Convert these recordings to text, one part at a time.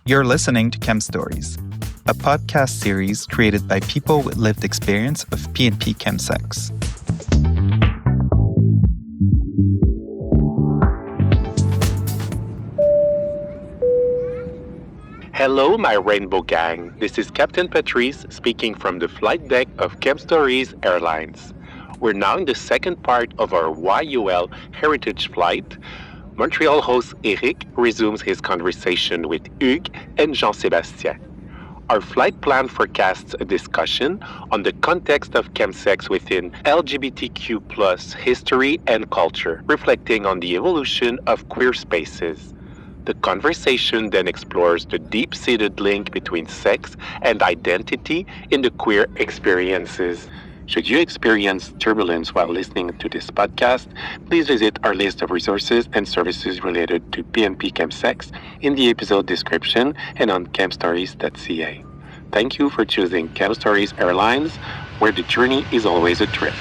You're listening to Chem Stories, a podcast series created by people with lived experience of P&P chemsex. Hello, my rainbow gang. This is Captain Patrice speaking from the flight deck of Chem Stories Airlines. We're now in the second part of our YUL heritage flight. Montreal host Éric resumes his conversation with Hugues and Jean-Sébastien. Our flight plan forecasts a discussion on the context of chemsex within LGBTQ+ history and culture, reflecting on the evolution of queer spaces. The conversation then explores the deep-seated link between sex and identity in the queer experiences. Should you experience turbulence while listening to this podcast, please visit our list of resources and services related to P&P chemsex in the episode description and on chemstories.ca. Thank you for choosing Chem Stories Airlines, where the journey is always a trip.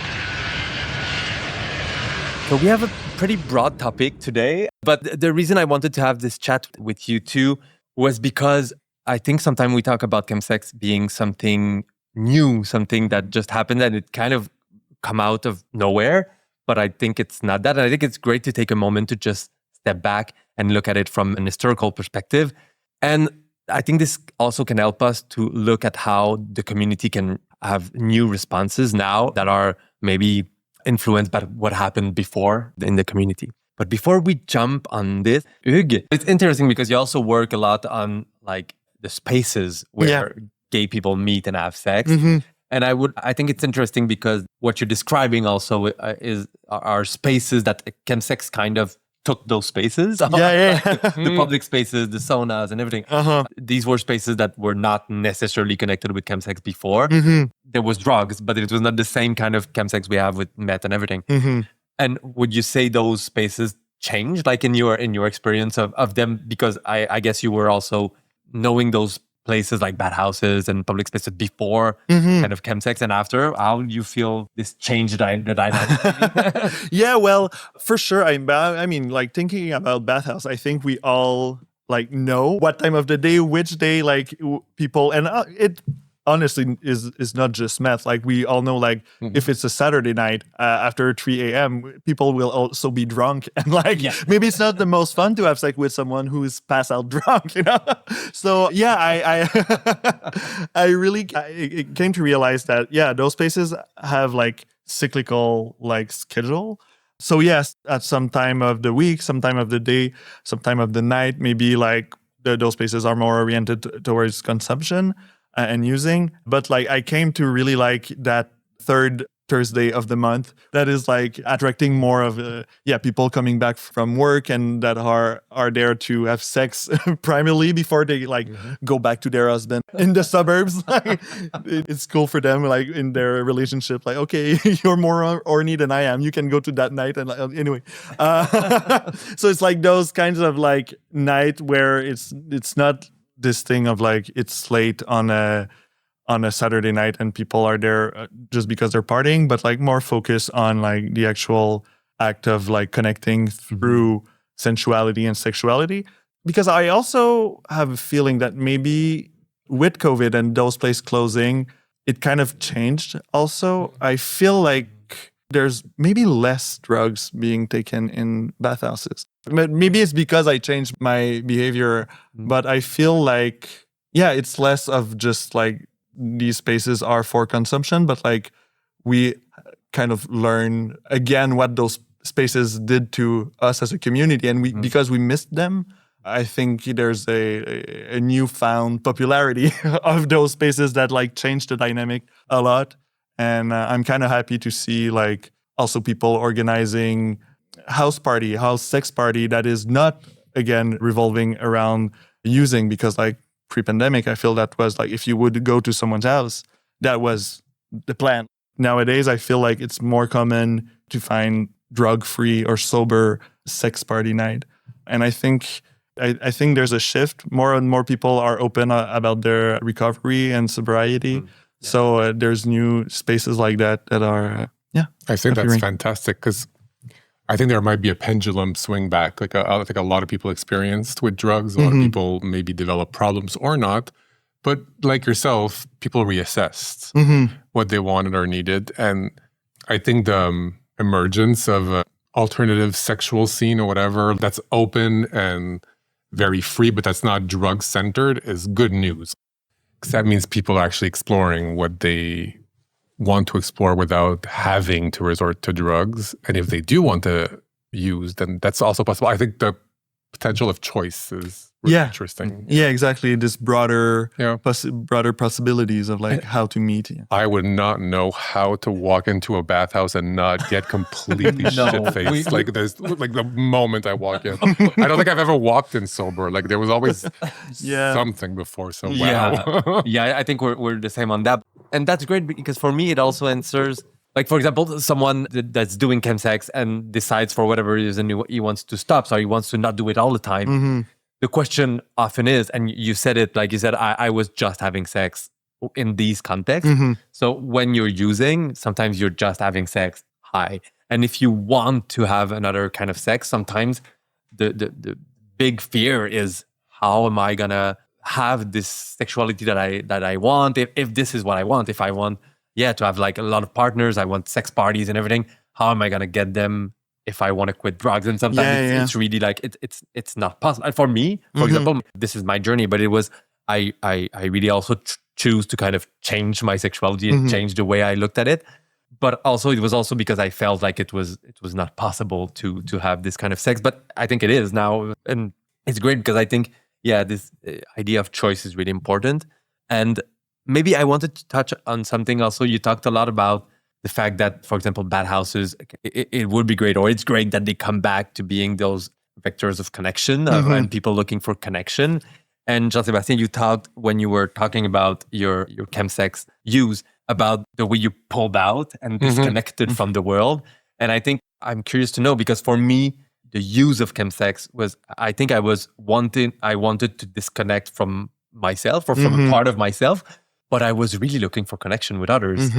So we have a pretty broad topic today, but the reason I wanted to have this chat with you two was because I think sometimes we talk about chemsex being something new, something that just happened and it kind of come out of nowhere, but I think it's not that. And I think it's great to take a moment to just step back and look at it from an historical perspective. And I think this also can help us to look at how the community can have new responses now that are maybe influenced by what happened before in the community. But before we jump on this, Hugues, it's interesting because you also work a lot on like the spaces where gay people meet and have sex. Mm-hmm. And I think it's interesting because what you're describing also are spaces that chemsex kind of took those spaces. The public spaces, the saunas and everything. These were spaces that were not necessarily connected with chemsex before. Mm-hmm. There was drugs, but it was not the same kind of chemsex we have with meth and everything. Mm-hmm. And would you say those spaces changed, like in your experience of them? Because I guess you were also knowing those places like bathhouses and public spaces before kind of chemsex and after. How do you feel this changed the dynamic? Yeah, well, for sure. I mean, like thinking about bathhouse, I think we all like know what time of the day, which day, like people, and it honestly is not just meth. Like we all know, like if it's a Saturday night after 3 a.m., people will also be drunk, and like maybe it's not the most fun to have sex with someone who is passed out drunk, you know. So yeah, I really came to realize that those spaces have like cyclical like schedule. So yes, at some time of the week, some time of the day, some time of the night, maybe like those spaces are more oriented towards consumption and using. But like I came to really like that third Thursday of the month that is like attracting more of people coming back from work and that are there to have sex primarily before they like go back to their husband in the suburbs. Like, it's cool for them, like in their relationship, like, okay, you're more horny than I am, you can go to that night. And anyway, so it's like those kinds of like night where it's not this thing of like it's late on a Saturday night and people are there just because they're partying, but like more focus on like the actual act of like connecting through sensuality and sexuality. Because I also have a feeling that maybe with COVID and those places closing, it kind of changed also. I feel like there's maybe less drugs being taken in bathhouses. But maybe it's because I changed my behavior, but I feel like, it's less of just like these spaces are for consumption, but like we kind of learn again what those spaces did to us as a community. And because we missed them, I think there's a newfound popularity of those spaces that like changed the dynamic a lot. And I'm kind of happy to see like also people organizing house sex party that is not, again, revolving around using, because like pre-pandemic, I feel that was like if you would go to someone's house, that was the plan. Nowadays, I feel like it's more common to find drug-free or sober sex party night. And I think there's a shift. More and more people are open about their recovery and sobriety. So there's new spaces like that are, I think that's fantastic because I think there might be a pendulum swing back. Like I think a lot of people experienced with drugs. A lot of people maybe develop problems or not. But like yourself, people reassessed what they wanted or needed. And I think the emergence of an alternative sexual scene or whatever that's open and very free, but that's not drug-centered is good news. Because that means people are actually exploring what they want to explore without having to resort to drugs. And if they do want to use, then that's also possible. I think the potential of choice is really interesting. Yeah, exactly. This broader possibilities of like how to meet. Yeah. I would not know how to walk into a bathhouse and not get completely shit-faced. Like there's like the moment I walk in. I don't think I've ever walked in sober. Like there was always something before. So wow. I think we're the same on that. And that's great because for me, it also answers, like, for example, someone that's doing chemsex and decides for whatever reason he wants to stop, so he wants to not do it all the time. The question often is, and you said it, like you said, I was just having sex in these contexts. So when you're using, sometimes you're just having sex high. And if you want to have another kind of sex, sometimes the big fear is, how am I gonna have this sexuality that I want, if this is what I want, if I want to have like a lot of partners, I want sex parties and everything, how am I gonna get them if I want to quit drugs? And sometimes it's really like it's not possible. And for me, for example, this is my journey, but it was I really also choose to kind of change my sexuality and change the way I looked at it. But also it was also because I felt like it was not possible to have this kind of sex. But I think it is now, and it's great because I think this idea of choice is really important. And maybe I wanted to touch on something also. You talked a lot about the fact that, for example, bathhouses, it would be great, or it's great that they come back to being those vectors of connection and people looking for connection. And Jean-Sébastien, you talked, when you were talking about your chemsex use, about the way you pulled out and disconnected from the world. And I think I'm curious to know, because for me, the use of chemsex was, I think I wanted to disconnect from myself or from a part of myself, but I was really looking for connection with others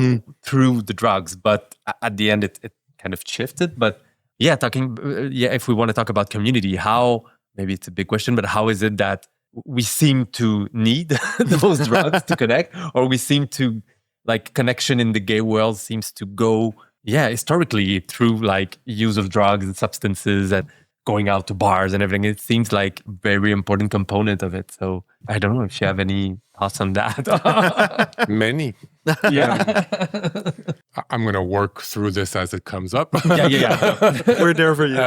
through the drugs. But at the end, it kind of shifted. But if we want to talk about community, how, maybe it's a big question, but how is it that we seem to need those drugs to connect, or we seem to, like, connection in the gay world seems to go, historically through like use of drugs and substances and going out to bars and everything. It seems like a very important component of it. So I don't know if you have any thoughts on that. Many. I'm going to work through this as it comes up. We're there for you.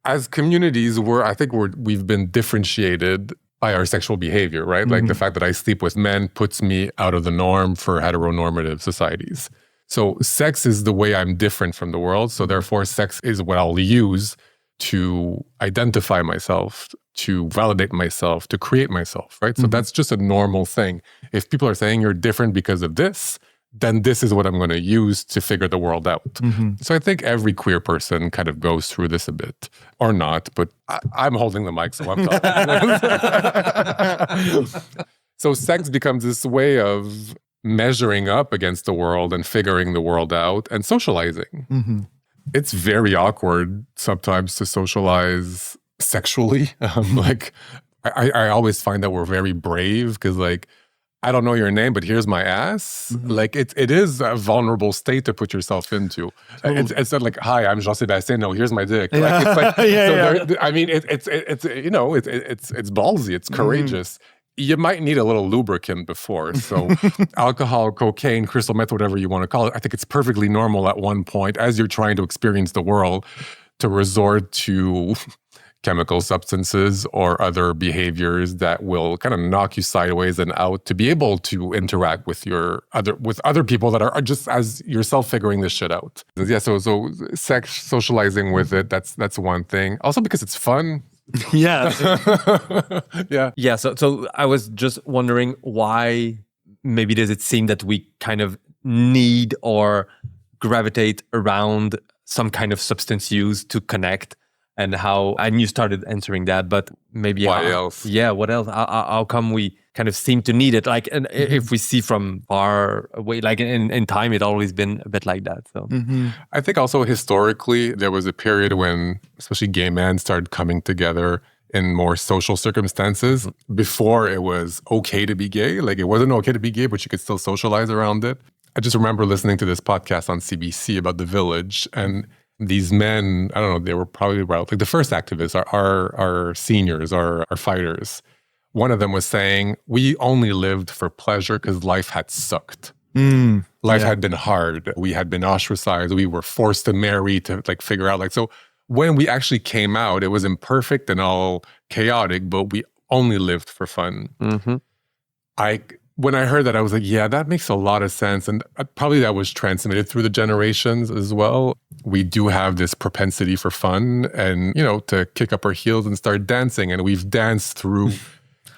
As communities, we've been differentiated by our sexual behavior, right? Like the fact that I sleep with men puts me out of the norm for heteronormative societies. So sex is the way I'm different from the world. So therefore, sex is what I'll use to identify myself, to validate myself, to create myself, right? So that's just a normal thing. If people are saying you're different because of this, then this is what I'm going to use to figure the world out. So I think every queer person kind of goes through this a bit, or not, but I'm holding the mic, so I'm talking. So sex becomes this way of measuring up against the world and figuring the world out and socializing. It's very awkward sometimes to socialize sexually. Like, I always find that we're very brave because, like, I don't know your name, but here's my ass. Like, it is a vulnerable state to put yourself into. It's not like, hi, I'm Jean-Sébastien. No, here's my dick. Like, it's like, I mean, it's ballsy. It's courageous. You might need a little lubricant before. So alcohol, cocaine, crystal meth, whatever you want to call it, I think it's perfectly normal at one point, as you're trying to experience the world, to resort to chemical substances or other behaviors that will kind of knock you sideways and out to be able to interact with other people that are just as yourself figuring this shit out. So sex, socializing with it, that's one thing. Also because it's fun. So I was just wondering, why maybe does it seem that we kind of need or gravitate around some kind of substance use to connect, and you started answering that, but maybe why else? What else? How come we kind of seem to need it. Like, and if we see from far away, like in time, it always been a bit like that. So I think also historically, there was a period when especially gay men started coming together in more social circumstances before it was okay to be gay. Like it wasn't okay to be gay, but you could still socialize around it. I just remember listening to this podcast on CBC about the village, and these men, I don't know, they were probably about like the first activists, our seniors, our fighters. One of them was saying, we only lived for pleasure because life had sucked. Life had been hard. We had been ostracized. We were forced to marry to like figure out like, so when we actually came out, it was imperfect and all chaotic, but we only lived for fun. When I heard that, I was like, yeah, that makes a lot of sense. And probably that was transmitted through the generations as well. We do have this propensity for fun and, you know, to kick up our heels and start dancing. And we've danced through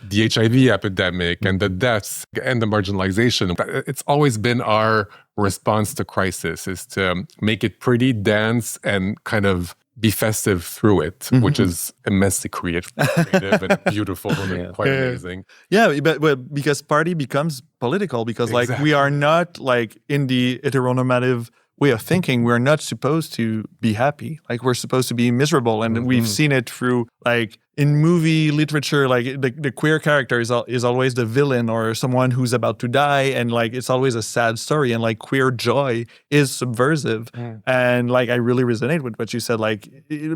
the HIV epidemic and the deaths and the marginalization. It's always been our response to crisis is to make it pretty, dance, and kind of be festive through it, which is immensely creative and beautiful and quite amazing. Yeah, but because party becomes political, because like we are not like in the heteronormative way of thinking, we're not supposed to be happy. Like we're supposed to be miserable. And we've seen it through like in movie literature, like the queer character is always the villain or someone who's about to die. And like, it's always a sad story. And like queer joy is subversive. And like, I really resonate with what you said, like,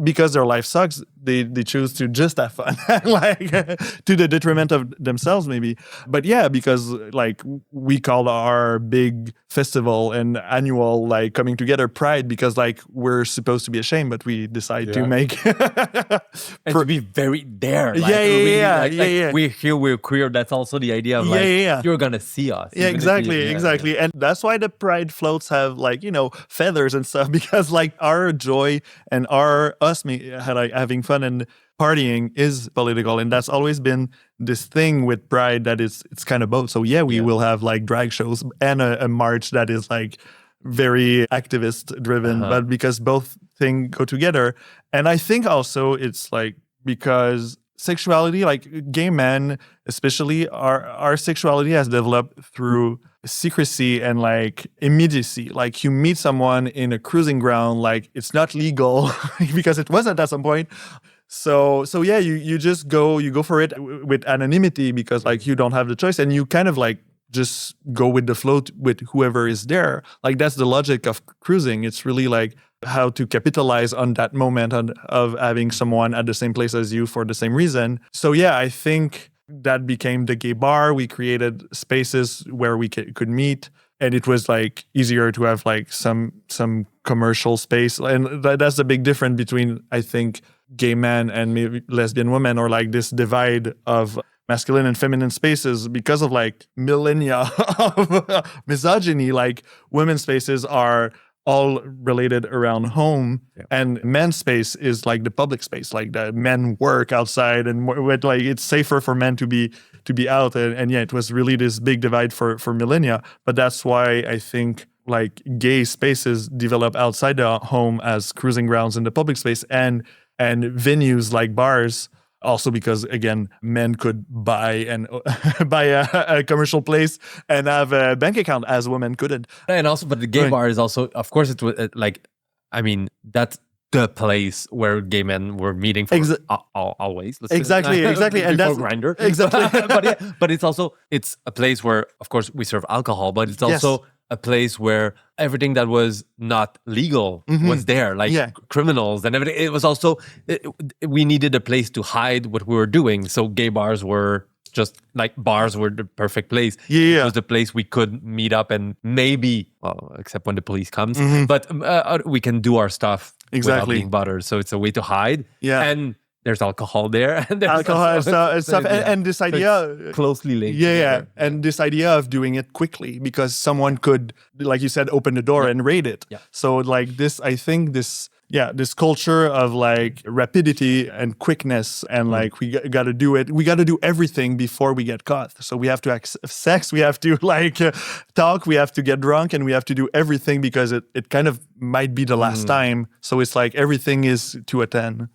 because their life sucks, they choose to just have fun, like to the detriment of themselves maybe. But yeah, because like we call our big festival and annual, like coming together Pride, because like we're supposed to be ashamed, but we decide to make and to be very there. Like, we're here, we're queer. That's also the idea of like, you're gonna see us. Yeah, exactly. And that's why the Pride floats have like, you know, feathers and stuff, because like our joy and us having fun and partying is political. And that's always been this thing with Pride that it's kind of both. So yeah, we will have like drag shows and a march that is like very activist driven, but because both things go together. And I think also it's like, because sexuality, like gay men especially, our sexuality has developed through secrecy and like immediacy. Like you meet someone in a cruising ground, like it's not legal because it wasn't at some point. So yeah, you just go for it with anonymity because like you don't have the choice, and you kind of like just go with the flow with whoever is there. Like that's the logic of cruising. It's really like how to capitalize on that moment of having someone at the same place as you for the same reason. So yeah, I think that became the gay bar. We created spaces where we could meet, and it was like easier to have like some commercial space. And that's the big difference between, I think, gay men and maybe lesbian women, or like this divide of masculine and feminine spaces because of like millennia of misogyny. Like women's spaces are all related around home, and men's space is like the public space. Like the men work outside, and like it's safer for men to be out. And yeah, it was really this big divide for millennia. But that's why I think like gay spaces develop outside the home as cruising grounds in the public space, and venues like bars. Also because, again, men could buy a commercial place and have a bank account as women couldn't. And also, but the gay bar is also, of course, it was like, I mean, that's the place where gay men were meeting for always. Exactly. And that's Grindr. Exactly. but it's also, it's a place where, of course, we serve alcohol, but it's also a place where everything that was not legal was there, like criminals and everything. It was also, we needed a place to hide what we were doing. So gay bars were just like, bars were the perfect place. It was the place we could meet up and maybe, well, except when the police comes, but we can do our stuff without being bothered. So it's a way to hide. And there's alcohol there, and there's alcohol and stuff, and this idea closely linked. And this idea of doing it quickly because someone could, like you said, open the door and raid it. So like this, I think this culture of like rapidity and quickness, and like we got to do it. We got to do everything before we get caught. So we have to have sex, we have to like talk, we have to get drunk, and we have to do everything because it kind of might be the last time. So it's like everything is to a 10.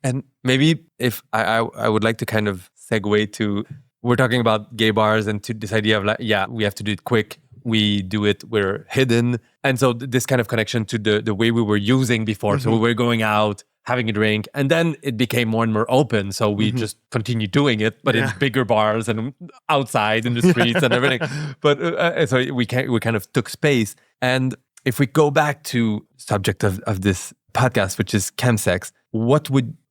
And maybe if I would like to kind of segue to we're talking about gay bars and to this idea of like, yeah, we have to do it quick. We do it, we're hidden. And so this kind of connection to the way we were using before. So we were going out, having a drink, and then it became more and more open. So we just continued doing it, but in bigger bars and outside in the streets and everything. But so we kind of took space. And if we go back to subject of this podcast, which is chemsex,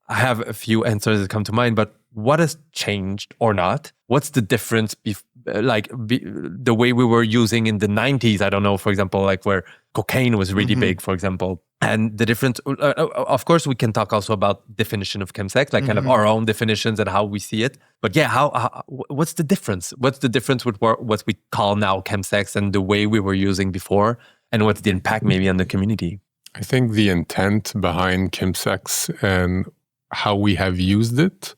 I have a few answers that come to mind, but what has changed or not? What's the difference the way we were using in the 90s? I don't know, for example, like where cocaine was really big, for example. And the difference, of course, we can talk also about definition of chemsex, like kind of our own definitions and how we see it. But yeah, what's the difference? What's the difference with what we call now chemsex and the way we were using before? And what's the impact maybe on the community? I think the intent behind chemsex and how we have used it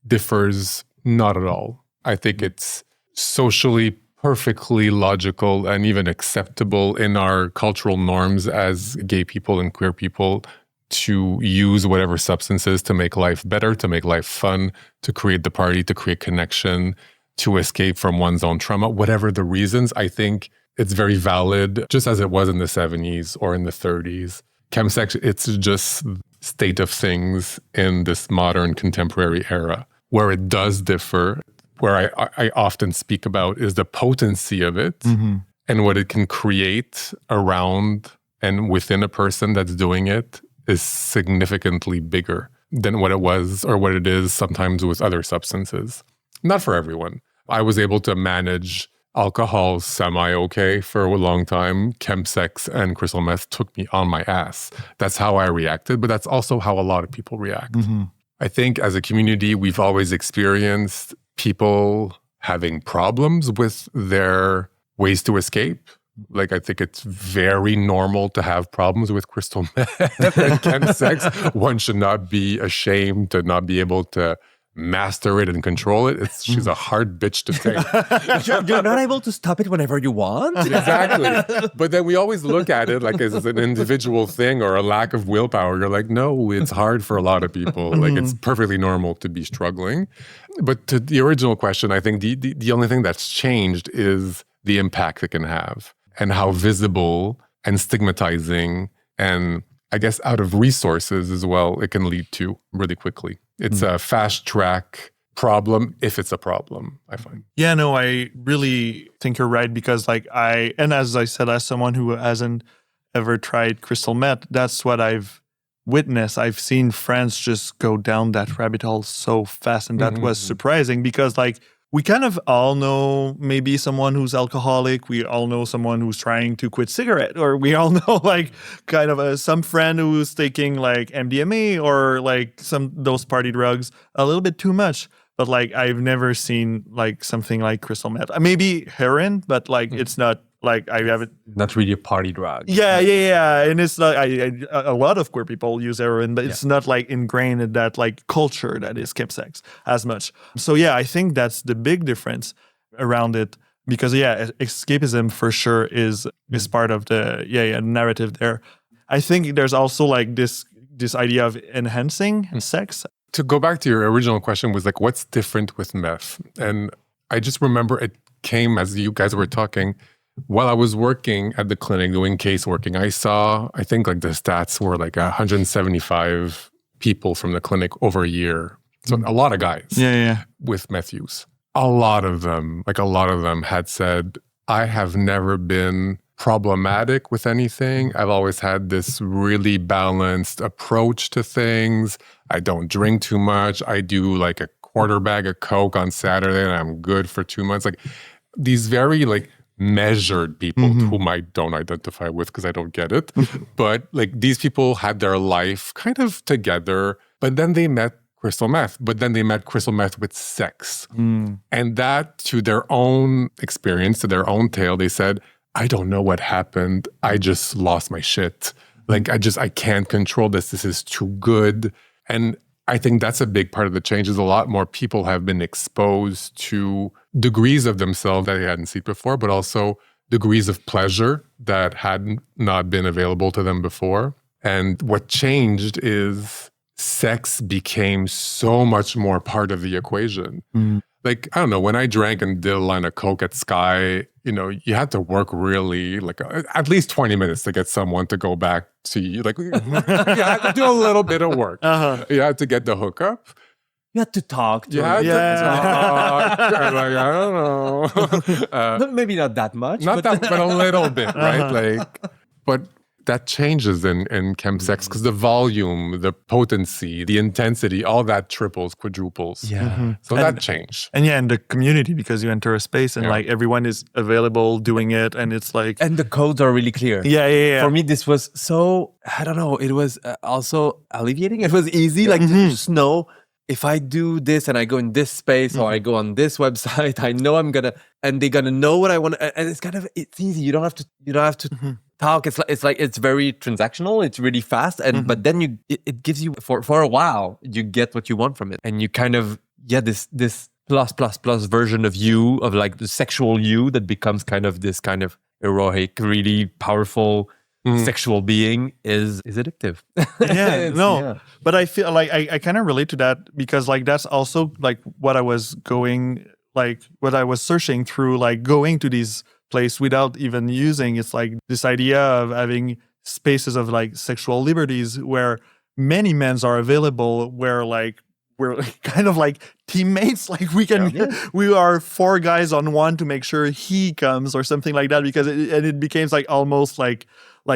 differs not at all. I think it's socially perfectly logical and even acceptable in our cultural norms as gay people and queer people to use whatever substances to make life better, to make life fun, to create the party, to create connection, to escape from one's own trauma. Whatever the reasons, I think it's very valid, just as it was in the 70s or in the 30s. Chemsex, it's just state of things in this modern contemporary era. Where it does differ, where I often speak about, is the potency of it and what it can create around and within a person that's doing it is significantly bigger than what it was or what it is sometimes with other substances. Not for everyone. I was able to manage alcohol semi-okay for a long time. Chemsex and crystal meth took me on my ass. That's how I reacted, but that's also how a lot of people react. I think as a community, we've always experienced people having problems with their ways to escape. Like, I think it's very normal to have problems with crystal meth and chemsex. One should not be ashamed to not be able to master it and control it. She's a hard bitch to take. You're not able to stop it whenever you want. Exactly. But then we always look at it like as an individual thing or a lack of willpower. You're like, no, it's hard for a lot of people. Like, it's perfectly normal to be struggling. But to the original question, I think the only thing that's changed is the impact it can have and how visible and stigmatizing and, I guess, out of resources as well, it can lead to really quickly. It's a fast track problem if it's a problem, I find. Yeah, no, I really think you're right because and as I said, as someone who hasn't ever tried crystal meth, that's what I've witnessed. I've seen friends just go down that rabbit hole so fast, and that was surprising because we kind of all know maybe someone who's alcoholic. We all know someone who's trying to quit cigarette, or we all know some friend who's taking MDMA or those party drugs a little bit too much. But I've never seen something like crystal meth. Maybe heroin, but it's not I haven't. Not really a party drug. Yeah. And it's not. A lot of queer people use heroin, but it's not ingrained in that culture that is chemsex as much. So yeah, I think that's the big difference around it because escapism for sure is part of the narrative there. I think there's also this idea of enhancing sex. To go back to your original question was what's different with meth? And I just remember it came as you guys were talking. While I was working at the clinic doing caseworking, I saw, I think the stats were 175 people from the clinic over a year. So a lot of guys with meth use. A lot of them had said, I have never been problematic with anything. I've always had this really balanced approach to things. I don't drink too much. I do a quarter bag of Coke on Saturday and I'm good for 2 months. These very measured people whom I don't identify with because I don't get it. But these people had their life kind of together, but then they met crystal meth, but then they met crystal meth with sex. And that, to their own experience, to their own tale, they said, I don't know what happened. I just lost my shit. I can't control this. This is too good. And I think that's a big part of the change is a lot more people have been exposed to degrees of themselves that they hadn't seen before, but also degrees of pleasure that had not been available to them before. And what changed is sex became so much more part of the equation. Like, I don't know, when I drank and did a line of Coke at Sky, you had to work really, like, at least 20 minutes to get someone to go back to you. Like, you had to do a little bit of work. You had to get the hookup. You had to talk to You had to talk. Like, I don't know. Maybe not that much. But a little bit, right? Like, but that changes in chemsex because the volume, the potency, the intensity, all that triples, quadruples. Yeah. So that changed. And the community, because you enter a space and like everyone is available doing it, and it's like, and the codes are really clear. Yeah. For me, this was so, I don't know, it was also alleviating. It was easy, like to just know if I do this and I go in this space or I go on this website, I know I'm gonna, and they're gonna know what I want. And it's easy. You don't have to talk. It's very transactional. It's really fast. And but then it gives you for a while, you get what you want from it, and you kind of this plus version of you, of like the sexual you, that becomes kind of this kind of heroic, really powerful sexual being is addictive. But I feel like I kind of relate to that, because like that's also like what I was searching through, like going to these places without even using. It's like this idea of having spaces of like sexual liberties where many men are available, where like we're kind of like teammates, like we are 4 guys on one to make sure he comes or something like that, because it became like almost like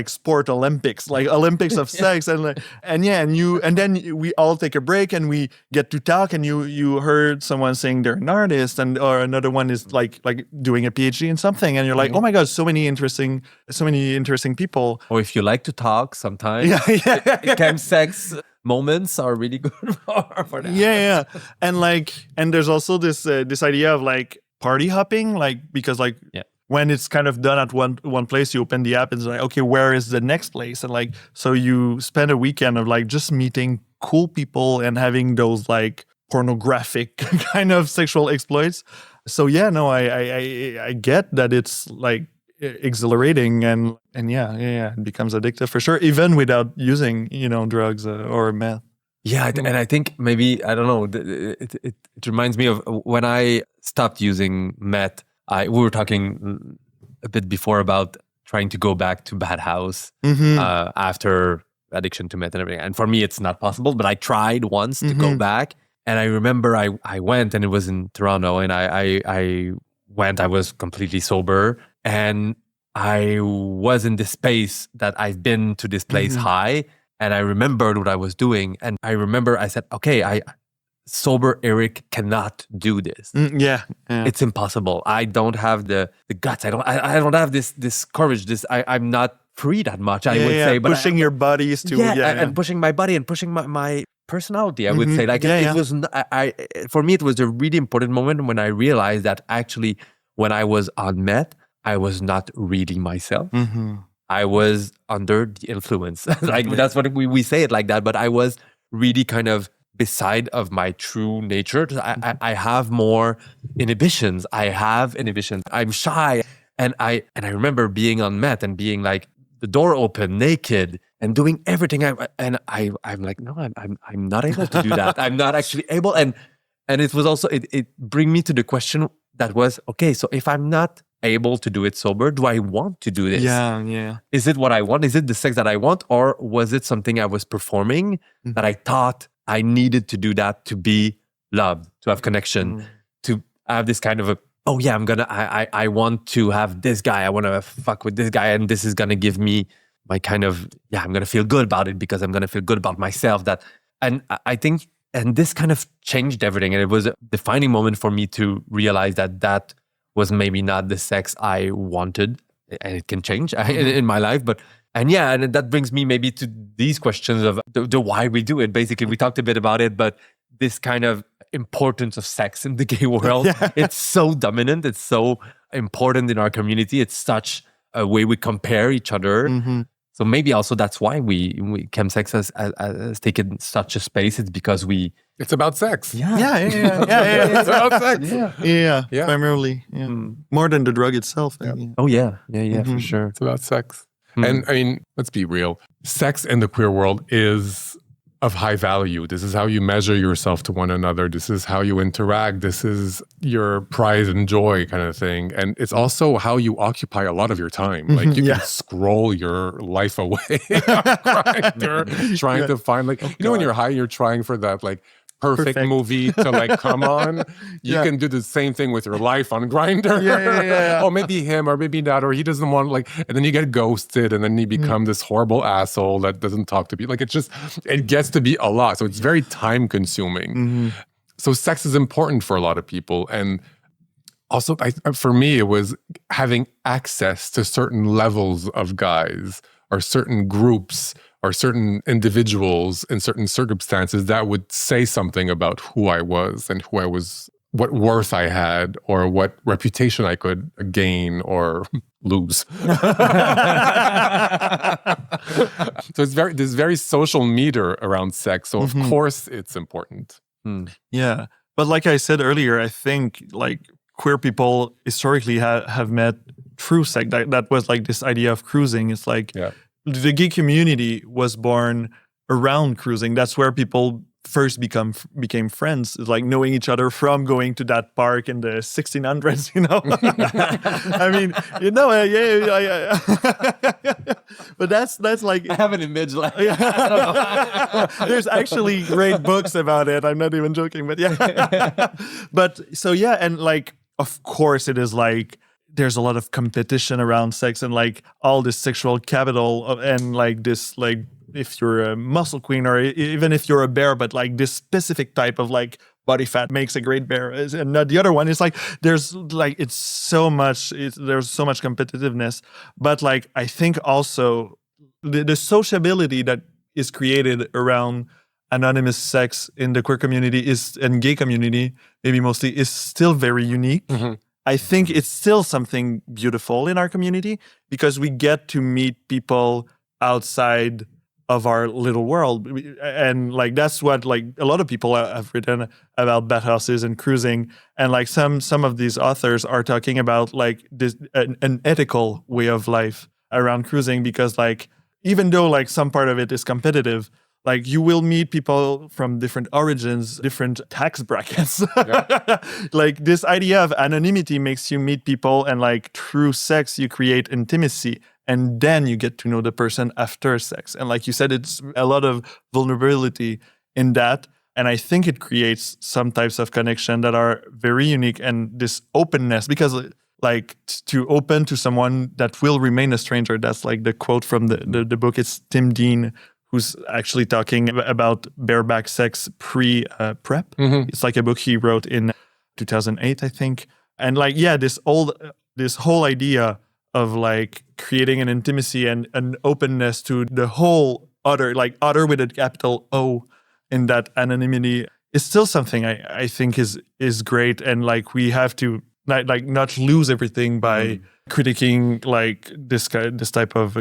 sport Olympics, like Olympics of sex, and then we all take a break and we get to talk, and you heard someone saying they're an artist, or another one is like doing a PhD in something, and you're like, oh my god, so many interesting people. Or if you like to talk, sometimes chemsex moments are really good for that. And there's also this idea of like party hopping, like, because like when it's kind of done at one place, you open the app and it's like, okay, where is the next place? And like, so you spend a weekend of like just meeting cool people and having those like pornographic kind of sexual exploits. So I get that it's like exhilarating and it becomes addictive for sure, even without using drugs or meth. And I think maybe, I don't know, it reminds me of when I stopped using meth. We were talking a bit before about trying to go back to Bad House after addiction to meth and everything. And for me, it's not possible, but I tried once to go back. And I remember I went, and it was in Toronto, and I went, I was completely sober, and I was in this space that I've been to this place high, and I remembered what I was doing. And I remember I said, okay, sober Éric cannot do this. It's impossible. I don't have the guts. I don't have this courage. I'm not free that much. I would say, but pushing your bodies to and pushing my body and pushing my personality. I would say, like, it was. For me, it was a really important moment when I realized that actually, when I was on meth, I was not really myself. I was under the influence. Like that's what we say it like that. But I was really kind of beside of my true nature. I have more inhibitions. I'm shy. And I remember being on meth and being like, the door open, naked, and doing everything. I'm like, no, I'm not able to do that. I'm not actually able. And it was also, it bring me to the question that was, okay, so if I'm not able to do it sober, do I want to do this? Is it what I want? Is it the sex that I want? Or was it something I was performing that I thought I needed to do that to be loved, to have connection, to have this kind of I want to have this guy, I want to fuck with this guy, and this is going to give me my kind of, I'm going to feel good about it because I'm going to feel good about myself. And I think, and this kind of changed everything. And it was a defining moment for me to realize that was maybe not the sex I wanted, and it can change in my life. And that brings me maybe to these questions of the why we do it. Basically, we talked a bit about it, but this kind of importance of sex in the gay world, it's so dominant. It's so important in our community. It's such a way we compare each other. So maybe also that's why we chemsex has taken such a space. It's because it's about sex. It's about sex. Primarily. More than the drug itself. Oh yeah, for sure. It's about sex. And I mean, let's be real. Sex in the queer world is of high value. This is how you measure yourself to one another. This is how you interact. This is your pride and joy kind of thing. And it's also how you occupy a lot of your time. Like you can scroll your life away on Grindr, trying to find like, when you're high, you're trying for that like perfect movie to like come on. You can do the same thing with your life on Grindr. Oh, maybe him or maybe not, or he doesn't want like, and then you get ghosted and then you become this horrible asshole that doesn't talk to people. Like it gets to be a lot. So it's very time consuming. So sex is important for a lot of people. And also for me, it was having access to certain levels of guys or certain groups or certain individuals in certain circumstances that would say something about who I was and who I was, what worth I had, or what reputation I could gain or lose. So there's very social meter around sex. So of course it's important. Yeah. But like I said earlier, I think like queer people historically have met through sex. That was like this idea of cruising. It's like the gay community was born around cruising. That's where people first became friends, like knowing each other from going to that park in the 1600s, I mean, but that's like, I have an image like there's actually great books about it. I'm not even joking, but but so and like, of course it is like, there's a lot of competition around sex and like all this sexual capital and like this, like if you're a muscle queen or even if you're a bear, but like this specific type of like body fat makes a great bear. And the other one is like, there's like, there's so much competitiveness, but like, I think also the sociability that is created around anonymous sex in the queer community and gay community, maybe mostly, is still very unique. I think it's still something beautiful in our community because we get to meet people outside of our little world. And like, that's what like a lot of people have written about bathhouses and cruising. And like some of these authors are talking about like this, an ethical way of life around cruising, because like, even though like some part of it is competitive, like you will meet people from different origins, different tax brackets. Like this idea of anonymity makes you meet people, and like through sex, you create intimacy, and then you get to know the person after sex. And like you said, it's a lot of vulnerability in that. And I think it creates some types of connection that are very unique, and this openness, because like to open to someone that will remain a stranger. That's like the quote from the book. It's Tim Dean, who's actually talking about bareback sex pre-PrEP. It's like a book he wrote in 2008, I think. And like, this whole idea of like creating an intimacy and an openness to the whole other, like other with a capital O in that anonymity, is still something I think is great. And like, we have to like not lose everything by critiquing like this type of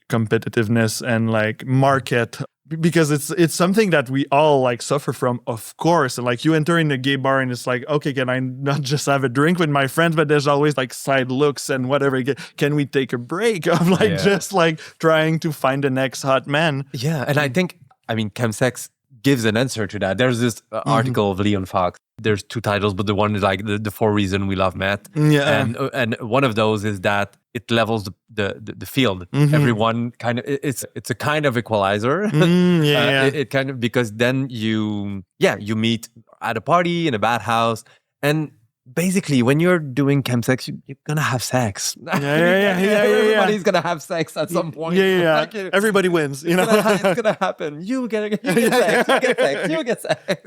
competitiveness and like market, because it's something that we all like suffer from, of course. And like, you enter in a gay bar and it's like, okay, can I not just have a drink with my friends? But there's always like side looks and whatever. Can we take a break of like just like trying to find the next hot man? Yeah, and I think, chemsex gives an answer to that. There's this article of Leon Fox. There's two titles, but the one is like the 4 reasons we love meth. And one of those is that it levels the field. Everyone kind of, it's a kind of equalizer. It kind of, because then you meet at a party, in a bathhouse, and basically when you're doing chemsex, you're gonna have sex. Everybody's gonna have sex at some point. Like, everybody wins, It's gonna happen. You get sex. You get sex.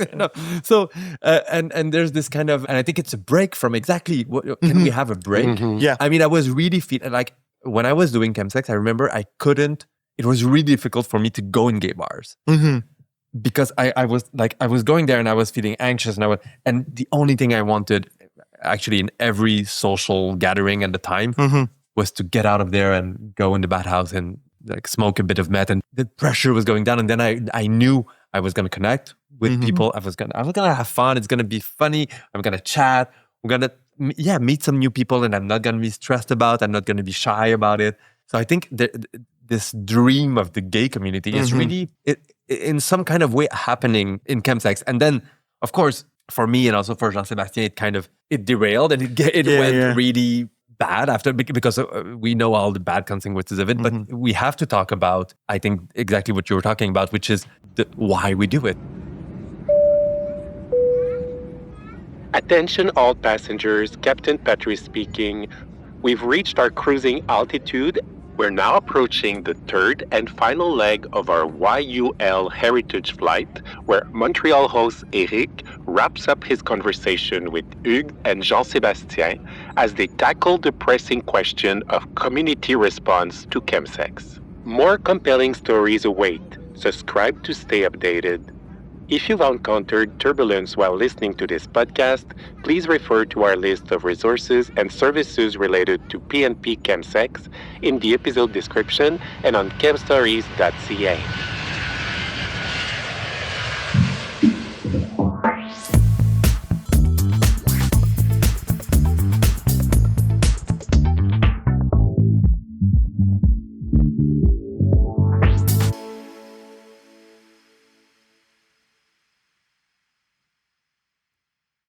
So and there's this kind of, and I think it's a break from exactly what, can we have a break? I mean, I was really feeling like, when I was doing chemsex, I remember it was really difficult for me to go in gay bars. Because I was going there and I was feeling anxious, and the only thing I wanted, actually, in every social gathering at the time, was to get out of there and go in the bathhouse and like smoke a bit of meth, and the pressure was going down. And then I knew I was going to connect with people. I was gonna have fun. It's gonna be funny. I'm gonna chat. I'm gonna meet some new people, and I'm not gonna be stressed about. I'm not gonna be shy about it. So I think this dream of the gay community is really in some kind of way happening in chemsex. And then, of course, for me and also for Jean-Sébastien, it derailed and it went really bad after, because we know all the bad consequences of it. But we have to talk about, I think, exactly what you were talking about, which is why we do it. Attention all passengers, Captain Patrice speaking. We've reached our cruising altitude. We're now approaching the third and final leg of our YUL heritage flight, where Montreal host Éric wraps up his conversation with Hugues and Jean-Sébastien as they tackle the pressing question of community response to chemsex. More compelling stories await. Subscribe to stay updated. If you've encountered turbulence while listening to this podcast, please refer to our list of resources and services related to PNP chemsex in the episode description and on chemstories.ca.